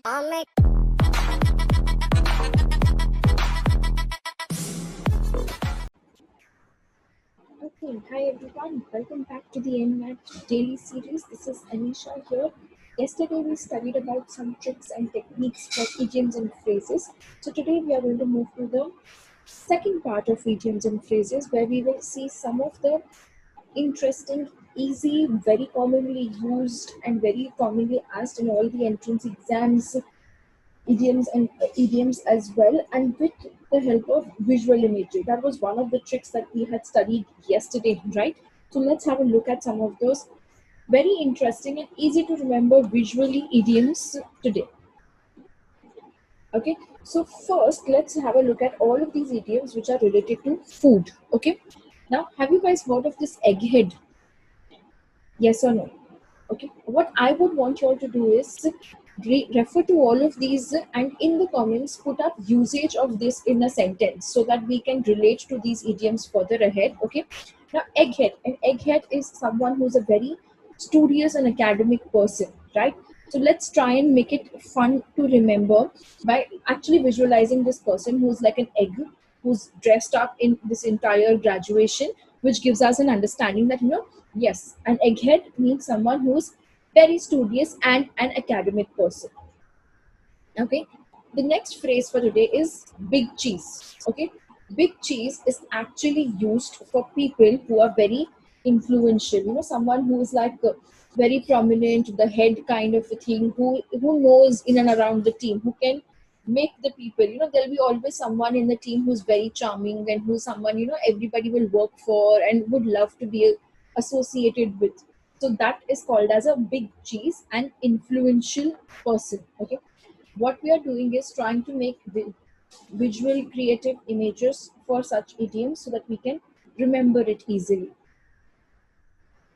Okay, hi everyone, welcome back to the NMAT daily series. This is Anisha here. Yesterday we studied about some tricks and techniques for idioms and phrases. So today we are going to move to the second part of idioms and phrases where we will see some of the interesting, easy, very commonly used and very commonly asked in all the entrance exams idioms as well, and with the help of visual imagery. That was one of the tricks that we had studied yesterday, right? So let's have a look at some of those very interesting and easy to remember visually idioms today. Okay, so first let's have a look at all of these idioms which are related to food. Okay, now have you guys heard of this egghead? Yes or no? Okay, what I would want you all to do is refer to all of these and in the comments put up usage of this in a sentence so that we can relate to these idioms further ahead. Okay, now egghead, an egghead is someone who's a very studious and academic person, right? So let's try and make it fun to remember by actually visualizing this person who's like an egg, who's dressed up in this entire graduation, which gives us an understanding that, yes, an egghead means someone who's very studious and an academic person. Okay, the next phrase for today is big cheese. Okay, big cheese is actually used for people who are very influential, someone who is like very prominent, the head kind of a thing, who knows in and around the team, who can make the people, there'll be always someone in the team who's very charming and who's someone, everybody will work for and would love to be associated with. So that is called as a big cheese, an influential person. Okay, what we are doing is trying to make visual creative images for such idioms so that we can remember it easily.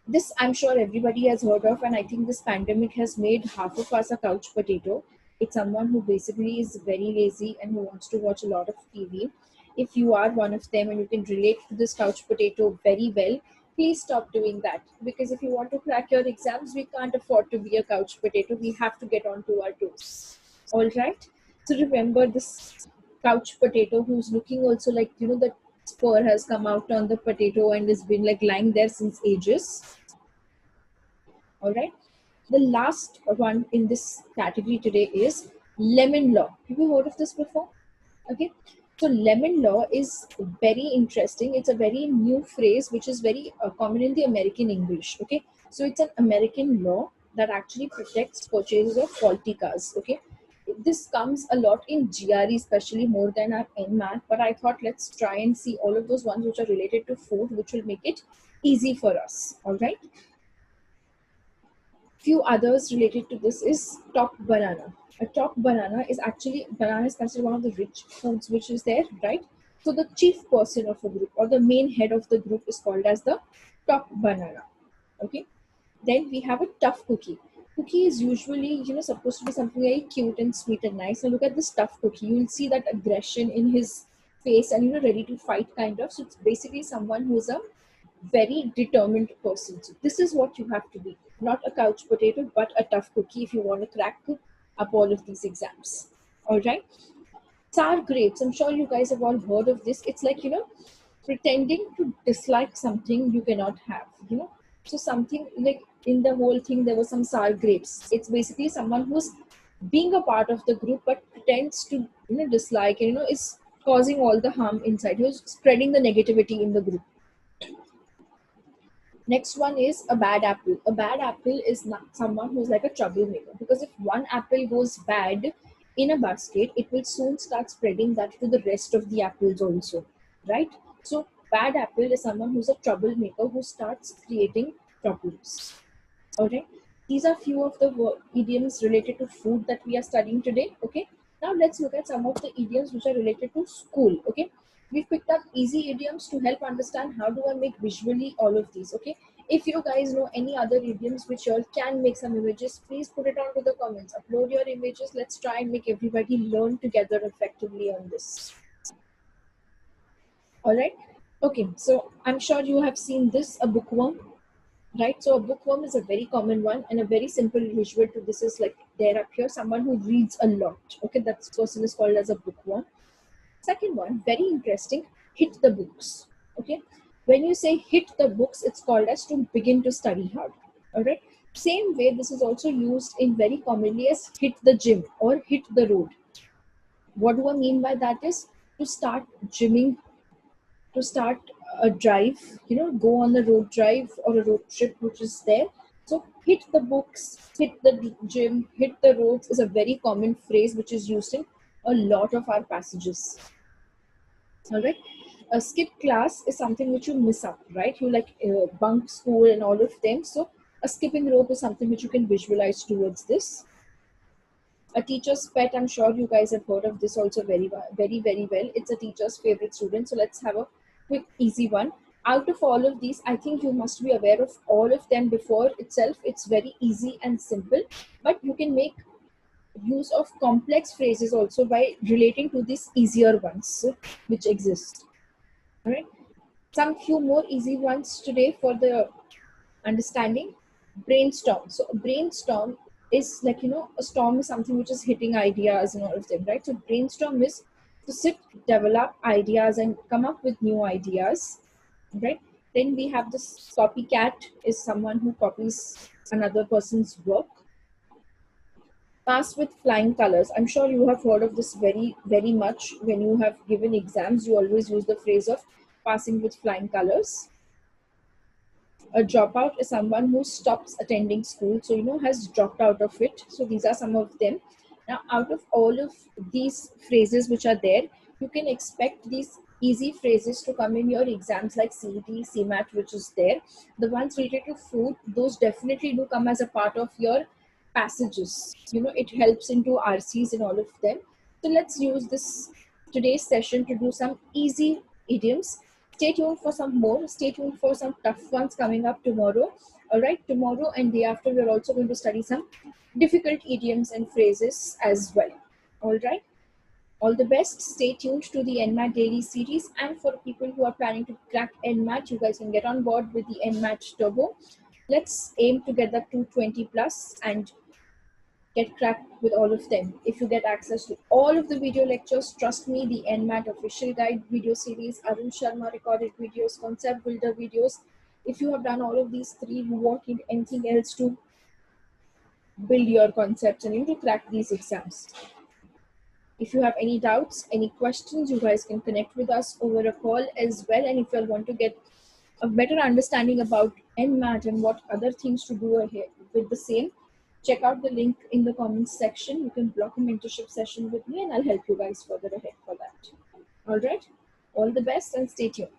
This I'm sure everybody has heard of, and I think this pandemic has made half of us a couch potato. It's someone who basically is very lazy and who wants to watch a lot of TV. If you are one of them and you can relate to this couch potato very well, please stop doing that, because if you want to crack your exams, we can't afford to be a couch potato. We have to get onto our toes. All right, so remember this couch potato who's looking also like, the spur has come out on the potato and has been like lying there since ages. All right, the last one in this category today is lemon law. Have you heard of this before? Okay, so lemon law is very interesting. It's a very new phrase which is very common in the American English. Okay, so it's an American law that actually protects purchases of faulty cars. Okay, this comes a lot in GRE, especially more than our NMAT. But I thought let's try and see all of those ones which are related to food, which will make it easy for us. All right. Few others related to this is top banana. A top banana is actually, banana is considered one of the rich foods which is there, right? So the chief person of a group or the main head of the group is called as the top banana. Okay. Then we have a tough cookie. Cookie is usually, supposed to be something very cute and sweet and nice. And look at this tough cookie. You will see that aggression in his face and, ready to fight kind of. So it's basically someone who is a very determined person. So this is what you have to be. Not a couch potato, but a tough cookie if you want to crack up all of these exams. All right. Sour grapes. I'm sure you guys have all heard of this. It's like, pretending to dislike something you cannot have. So something like in the whole thing, there were some sour grapes. It's basically someone who's being a part of the group but pretends to, dislike and, is causing all the harm inside. Who's spreading the negativity in the group. Next one is a bad apple. A bad apple is not someone who's like a troublemaker, because if one apple goes bad in a basket, it will soon start spreading that to the rest of the apples also, right? So bad apple is someone who's a troublemaker who starts creating problems. All right. These are few of the idioms related to food that we are studying today. Okay. Now let's look at some of the idioms which are related to school. Okay. We've picked up easy idioms to help understand how do I make visually all of these. Okay. If you guys know any other idioms which you all can make some images, please put it on to the comments. Upload your images. Let's try and make everybody learn together effectively on this. All right. Okay. So I'm sure you have seen this, a bookworm. right? So a bookworm is a very common one, and a very simple visual to this is like there up here someone who reads a lot. Okay, that person is called as a bookworm. Second one, very interesting, hit the books. Okay, when you say hit the books, it's called as to begin to study hard. All right. Same way, this is also used in very commonly as hit the gym or hit the road. What do I mean by that is to start gymming, to start a drive, go on the road drive or a road trip which is there. So hit the books, hit the gym, hit the roads is a very common phrase which is used in a lot of our passages. All right. A skip class is something which you miss out, right? You like bunk school and all of them. So a skipping rope is something which you can visualize towards this. A teacher's pet, I'm sure you guys have heard of this also very well. It's a teacher's favorite student. So let's have a quick, easy one. Out of all of these, I think you must be aware of all of them before itself. It's very easy and simple, but you can make use of complex phrases also by relating to these easier ones which exist. All right. Some few more easy ones today for the understanding. Brainstorm. So a brainstorm is like, a storm is something which is hitting ideas and all of them, right? So brainstorm is to sit, develop ideas and come up with new ideas, right? Then we have this copycat is someone who copies another person's work. Pass with flying colors. I'm sure you have heard of this very much. When you have given exams, you always use the phrase of passing with flying colors. A dropout is someone who stops attending school, so has dropped out of it. So these are some of them. Now out of all of these phrases which are there, you can expect these easy phrases to come in your exams like CET, CMAT, which is there. The ones related to food, those definitely do come as a part of your passages. It helps into RCs and all of them. So let's use this today's session to do some easy idioms. Stay tuned for some more. Stay tuned for some tough ones coming up tomorrow. All right, tomorrow and day after, we're also going to study some difficult idioms and phrases as well. All right. All the best. Stay tuned to the NMAT daily series. And for people who are planning to crack NMAT, you guys can get on board with the NMAT Turbo. Let's aim to get that 220 plus and get cracked with all of them. If you get access to all of the video lectures, trust me, the NMAT official guide video series, Arun Sharma recorded videos, concept builder videos. If you have done all of these three, you won't need anything else to build your concepts and to crack these exams. If you have any doubts, any questions, you guys can connect with us over a call as well. And if you want to get a better understanding about NMAT and what other things to do ahead with the same, check out the link in the comments section. You can block a mentorship session with me and I'll help you guys further ahead for that. All right. All the best and stay tuned.